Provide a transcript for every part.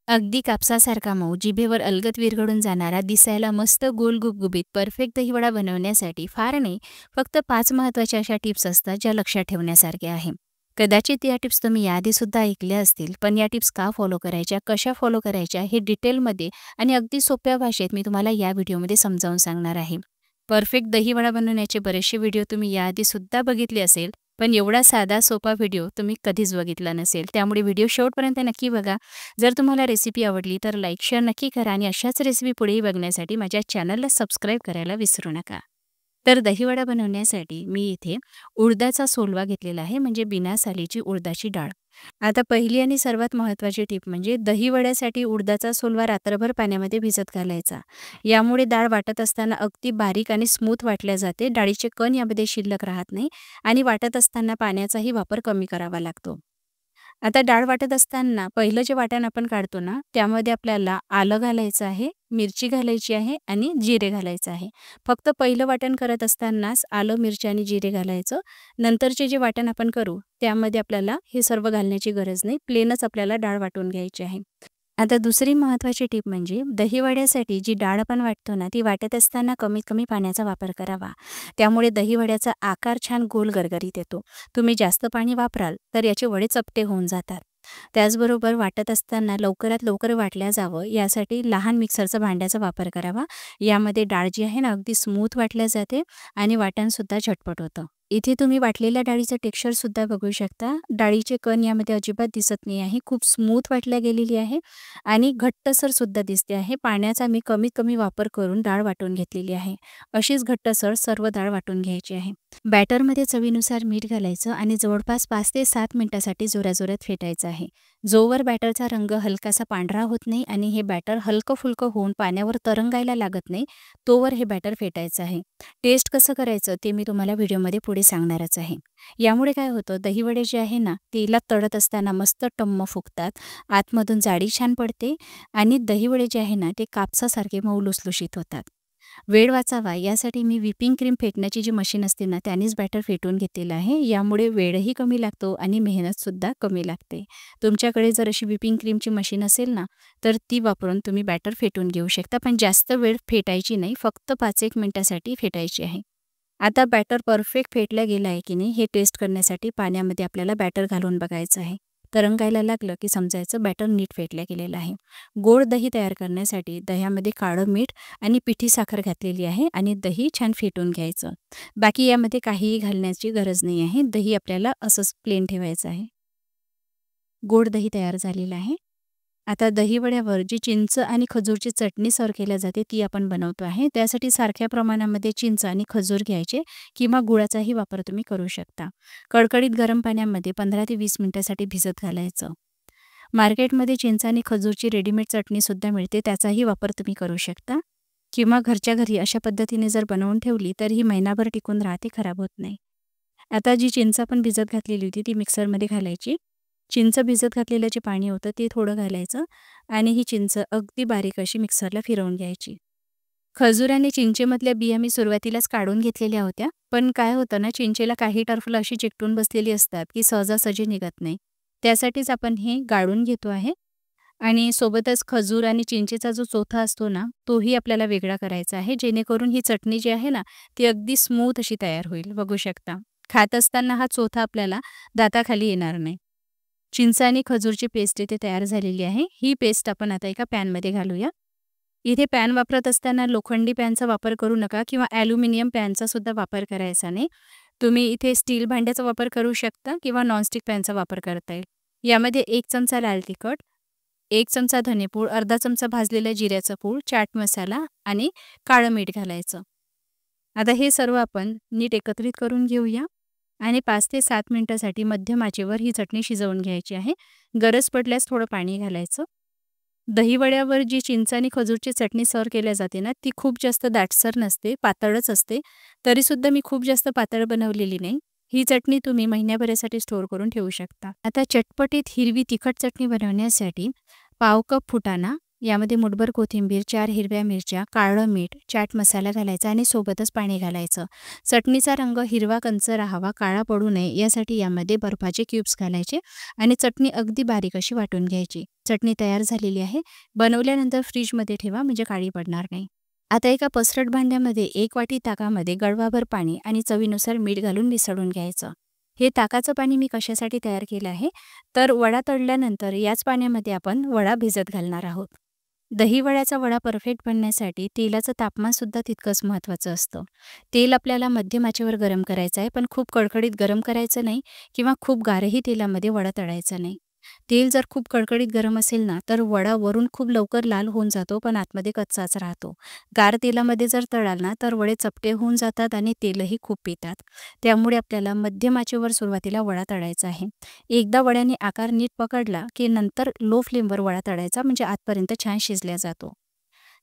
अगदी कापसासारखा मऊ, जिभेवर अलगद विरघळून जाणारा, दिसायला मस्त गोल गुबगुबीत परफेक्ट दहीवडा बनवण्यासाठी फार नाही, फक्त 5 महत्त्वाच्या अशा टिप्स असतात ज्या लक्षात ठेवण्यासारख्या आहे. कदाचित या टिप्स तुम्ही याआधीसुद्धा ऐकल्या असतील, पण या टिप्स का फॉलो करायच्या, कशा फॉलो करायच्या हे डिटेलमध्ये आणि अगदी सोप्या भाषेत मी तुम्हाला या व्हिडिओमध्ये समजावून सांगणार आहे. परफेक्ट दहीवडा बनवण्याचे बरेचसे व्हिडिओ तुम्ही याआधीसुद्धा बघितले असेल, पण एवढा साधा सोपा व्हिडिओ तुम्ही कधीच बघितला नसेल. त्यामुळे व्हिडिओ शेवटपर्यंत नक्की बघा. जर तुम्हाला रेसिपी आवडली तर लाईक शेअर नक्की करा आणि अशाच रेसिपी पुढेही बघण्यासाठी माझ्या चॅनलला सबस्क्राईब करायला विसरू नका. तर दहीवडा बनवण्यासाठी मी इथे उडदाचा सोलवा घेतलेला आहे, म्हणजे बिना सालीची उडदाची डाळ. आता पहिली आणि सर्वात महत्त्वाची टीप म्हणजे दहीवड्यासाठी उडदाचा सोलवा रात्रभर पाण्यामध्ये भिजत घालायचा. यामुळे डाळ वाटत असताना अगदी बारीक आणि स्मूथ वाटल्या जाते. डाळीचे कण यामध्ये शिल्लक राहत नाही आणि वाटत असताना पाण्याचाही वापर कमी करावा लागतो. आता डाळ वाटत असताना पहिलं जे वाटण आपण काढतो ना, त्यामध्ये आपल्याला आलं घालायचं आहे, मिरची घालायची आहे आणि जिरे घालायचं आहे. फक्त पहिलं वाटण करत असतानाच आलं, मिरची आणि जिरे घालायचं. नंतरचे जे वाटण आपण करू, त्यामध्ये आपल्याला हे सर्व घालण्याची गरज नाही. प्लेनच आपल्याला डाळ वाटून घ्यायची आहे. आता दुसरी महत्त्वाची टीप म्हणजे दहीवड्यासाठी जी डाळ आपण वाटतो ना, ती वाटत असताना कमीत कमी पाण्याचा वापर करावा. त्यामुळे दहीवड्याचा आकार छान गोल गरगरीत येतो. तुम्ही जास्त पाणी वापराल तर याचे वडे चपटे होऊन जातात. त्याचबरोबर वाटत असताना लवकरात लवकर वाटल्या जावं यासाठी लहान मिक्सरचा भांड्याचा वापर करावा. यामध्ये डाळ जी आहे ना, अगदी स्मूथ वाटल्या जाते आणि वाटणसुद्धा झटपट होतं. इथे तुम्ही वाटलेल्या डाळीचं टेक्स्चरसुद्धा बघू शकता. डाळीचे कण यामध्ये अजिबात दिसत नाही आहे. खूप स्मूथ वाटल्या गेलेली आहे आणि घट्टसर सुद्धा दिसते आहे. पाण्याचा मी कमीत कमी वापर करून डाळ वाटून घेतलेली आहे. अशीच घट्टसर सर्व डाळ वाटून घ्यायची आहे. बॅटरमध्ये चवीनुसार मीठ घालायचं आणि जवळपास 5 ते 7 मिनिटासाठी जोराजोरात फेटायचं आहे. जोवर बॅटरचा रंग हलकासा पांढरा होत नाही आणि हे बॅटर हलकं-फुलकं होऊन पाण्यावर तरंगायला लागत नाही, तोवर हे बॅटर फेटायचं आहे. टेस्ट कसं करायचं ते मी तुम्हाला व्हिडिओमध्ये पुढे सांगणारच आहे. यामुळे काय होतं, दहीवडे जे आहे ना, तेलात तळत असताना मस्त टम्म फुगतात, आतमधून जाडी छान पडते आणि दहीवडे जे आहे ना, ते कापसासारखे मऊ लुसलुशीत होतात. वेळ वाचावा यासाठी मी व्हिपिंग क्रीम फेटण्याची जी मशीन असते ना, त्यानेच बॅटर फेटून घेतलेलं आहे. यामुळे वेळही कमी लागतो आणि मेहनतसुद्धा कमी लागते. तुमच्याकडे जर अशी व्हिपिंग क्रीमची मशीन असेल ना, तर ती वापरून तुम्ही बॅटर फेटून घेऊ शकता. पण जास्त वेळ फेटायची नाही, फक्त 5-1 मिनिटासाठी फेटायची आहे. आता बॅटर परफेक्ट फेटला गेला आहे की नाही हे टेस्ट करण्यासाठी पाण्यामध्ये आपल्याला बॅटर घालून बघायचं आहे. तरंगायला लागलं की समजायचं बॅटर नीट फेटलं गेलेलं आहे. गोड दही तयार करण्यासाठी दह्यामध्ये काळं मीठ आणि पिठी साखर घातलेली आहे आणि दही छान फेटून घ्यायचं. बाकी यामध्ये काहीही घालण्याची गरज नाही आहे. दही आपल्याला असंच प्लेन ठेवायचं आहे. गोड दही तयार झालेलं आहे. आता दहीवड्यावर जी चिंच आणि खजूरची चटणी सर्व केल्या जाते ती आपण बनवतो आहे. त्यासाठी सारख्या प्रमाणामध्ये चिंच आणि खजूर घ्यायचे किंवा गुळाचाही वापर तुम्ही करू शकता. कडकडीत गरम पाण्यामध्ये 15 ते 20 मिनिटासाठी भिजत घालायचं. मार्केटमध्ये चिंच आणि खजूरची रेडीमेड चटणीसुद्धा मिळते, त्याचाही वापर तुम्ही करू शकता किंवा घरच्या घरी अशा पद्धतीने जर बनवून ठेवली तर ही महिनाभर टिकून राहते, खराब होत नाही. आता जी चिंच आपण भिजत घातलेली होती ती मिक्सरमध्ये घालायची. चिंच भिजत घातलेलं जे पाणी होतं ते थोडं घालायचं आणि ही चिंच अगदी बारीक अशी मिक्सरला फिरवून घ्यायची. खजूर आणि चिंचेमधल्या बिया मी सुरुवातीलाच काढून घेतलेल्या होत्या, पण काय होतं ना, चिंचेला काही टरफलं अशी चिकटून बसलेली असतात की सहजासहजी निघत नाही. त्यासाठीच आपण हे गाळून घेतो आहे आणि सोबतच खजूर आणि चिंचेचा जो चोथा असतो ना, तोही आपल्याला वेगळा करायचा आहे, जेणेकरून ही चटणी जी आहे ना, ती अगदी स्मूथ अशी तयार होईल. बघू शकता. खात असताना हा चोथा आपल्याला दाताखाली येणार नाही. चिंच आणि खजूरची पेस्ट इथे तयार झालेली आहे. ही पेस्ट आपण आता एका पॅनमध्ये घालूया. इथे पॅन वापरत असताना लोखंडी पॅनचा वापर करू नका किंवा ॲल्युमिनियम पॅनचा सुद्धा वापर करायचा नाही. तुम्ही इथे स्टील भांड्याचा वापर करू शकता किंवा नॉनस्टिक पॅनचा वापर करता येईल. यामध्ये 1 चमचा लाल तिखट, 1 चमचा धनेपूड, अर्धा चमचा भाजलेल्या जिऱ्याचा पूड, चाट मसाला आणि काळं मीठ घालायचं. आता हे सर्व आपण नीट एकत्रित करून घेऊया आणि 5 ते 7 मिनिटासाठी मध्यम आचेवर ही चटणी शिजवून घ्यायची आहे. गरज पडल्यास थोडं पाणी घालायचं. दहीवड्यावर जी चिंच आणि खजूरची चटणी सर्व केल्या जाते ना, ती खूप जास्त दाटसर नसते, पातळच असते. तरीसुद्धा मी खूप जास्त पातळ बनवलेली नाही. ही चटणी तुम्ही महिन्याभरासाठी स्टोअर करून ठेवू शकता. आता चटपटीत हिरवी तिखट चटणी बनवण्यासाठी पाव कप फुटाणा, यामध्ये मुठभर कोथिंबीर, 4 हिरव्या मिरच्या, काळं मीठ, चाट मसाला घालायचा आणि सोबतच पाणी घालायचं. चटणीचा रंग हिरवा कंच राहावा, काळा पडू नये यासाठी यामध्ये बर्फाचे क्यूब्स घालायचे आणि चटणी अगदी बारीक अशी वाटून घ्यायची. चटणी तयार झालेली आहे. बनवल्यानंतर फ्रीजमध्ये ठेवा म्हणजे काळी पडणार नाही. आता एका पसरट भांड्यामध्ये 1 वाटी ताकामध्ये गडवाभर पाणी आणि चवीनुसार मीठ घालून मिसळून घ्यायचं. हे ताकाचं पाणी मी कशासाठी तयार केलं आहे, तर वडा तळल्यानंतर याच पाण्यामध्ये आपण वडा भिजत घालणार आहोत. दही वड्याचा वडा परफेक्ट बनण्यासाठी तेलाचं तापमानसुद्धा तितकंच महत्त्वाचं असतं. तेल आपल्याला मध्यम आचेवर गरम करायचं आहे, पण खूप कडकडीत गरम करायचं नाही किंवा खूप गारही तेलामध्ये वडा तळायचा नाही. तेल जर खूप कडकडीत गरम असेल ना, तर वडा वरून खूप लवकर लाल होऊन जातो, पण आतमध्ये कच्चाच राहतो. गार तेलामध्ये जर तळाल ना, तर वडे चपटे होऊन जातात आणि तेलही खूप पितात. त्यामुळे आपल्याला मध्यम आचेवर सुरुवातीला वडा तळायचा आहे. एकदा वड्याने आकार नीट पकडला, की नंतर लो फ्लेमवर वडा तळायचा म्हणजे आतपर्यंत छान शिजला जातो.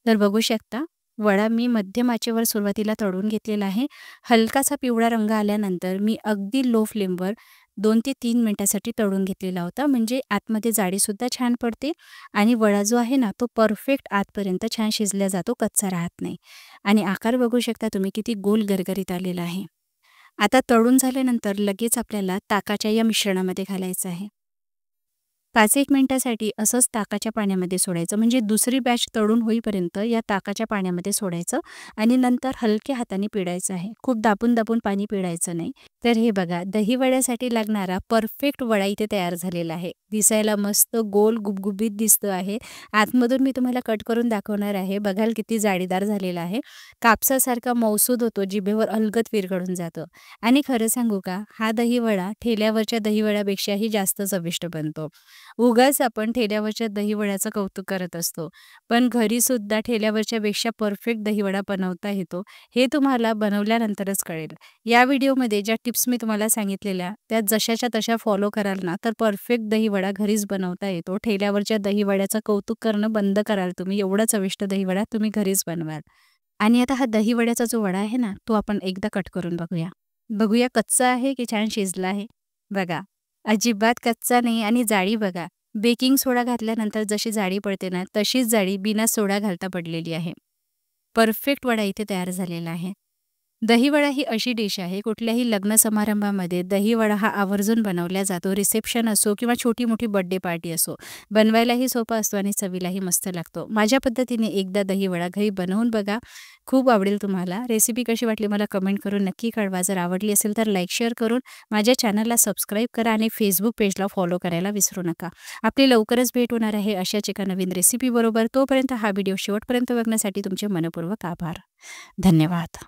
तर बघू शकता, वडा मी मध्यम आचेवर सुरुवातीला तळून घेतलेला आहे. हलकासा पिवळा रंग आल्यानंतर मी अगदी लो फ्लेमवर 2 ते 3 मिनिटासाठी तळून घेतलेला होता. म्हणजे आतमध्ये जाडीसुद्धा छान पडते आणि वडा जो आहे ना, तो परफेक्ट आतपर्यंत छान शिजला जातो, कच्चा राहत नाही. आणि आकार बघू शकता तुम्ही किती गोल गरगरीत आलेला आहे. आता तळून झाल्यानंतर लगेच आपल्याला ताकाच्या या मिश्रणामध्ये घालायचं आहे. 5-1 मिनिटासाठी असंच ताकाच्या पाण्यामध्ये सोडायचं. म्हणजे दुसरी बॅच तळून होईपर्यंत या ताकाच्या पाण्यामध्ये सोडायचं आणि नंतर हलक्या हाताने पिळायचं आहे. खूप दाबून पाणी पिळायचं नाही. तर हे बघा, दही वड्यासाठी लागणारा परफेक्ट वडा इथे तयार झालेला आहे. दिसायला मस्त गोल गुबगुबीत दिसतो आहे. आतमधून मी तुम्हाला कट करून दाखवणार आहे. बघाल किती जाळीदार झालेला आहे. कापसासारखा मऊसूद होतो, जिभेवर अलगद विरघळून जातो. आणि खरं सांगू का, हा दही वडा ठेल्यावरच्या दही वड्यापेक्षाही जास्त चविष्ट बनतो. उगाच आपण ठेल्यावरच्या दहीवड्याचं कौतुक करत असतो, पण घरीसुद्धा ठेल्यावरच्यापेक्षा परफेक्ट दहीवडा बनवता येतो, हे तुम्हाला बनवल्यानंतरच कळेल. या व्हिडिओमध्ये ज्या टिप्स मी तुम्हाला सांगितलेल्या, त्या जशाच्या तशा फॉलो कराल ना, तर परफेक्ट दहीवडा घरीच बनवता येतो. ठेल्यावरच्या दहीवड्याचं कौतुक करणं बंद कराल तुम्ही. एवढा चविष्ट दहीवडा तुम्ही घरीच बनवाल. आणि आता हा दहीवड्याचा जो वडा आहे ना, तो आपण एकदा कट करून बघूया. बघूया कच्चा आहे की छान शिजला आहे? बघा. अजिबात कच्चा नाही आणि जाळी बघा. बेकिंग सोडा घातल्यानंतर जशी जाळी पडते ना, तशीच जाळी बिना सोडा घालता पडलेली आहे. परफेक्ट वडा इथे तयार झालेला आहे. दहीवडा ही अशी डिश आहे, कुठल्याही लग्न समारंभामध्ये दहीवडा हा आवर्जून बनवला जातो. रिसेप्शन असो किंवा छोटी-मोठी बर्थडे पार्टी असो. बनवायलाही सोपा असतो आणि चवीलाही मस्त लागतो. माझ्या पद्धतीने एकदा दहीवडा घरी बनवून बघा. खूप आवडेल तुम्हाला. रेसिपी कशी वाटली मला कमेंट करून नक्की कळवा. जर आवडली असेल तर लाईक, शेअर करून माझ्या चॅनलला सबस्क्राईब करा आणि फेसबुक पेजला फॉलो करायला विसरू नका. आपली लवकरच भेट होणार आहे अशाच एका नवीन रेसिपीबरोबर. तोपर्यंत हा व्हिडिओ शेवटपर्यंत बघण्यासाठी तुमचे मनःपूर्वक आभार. धन्यवाद.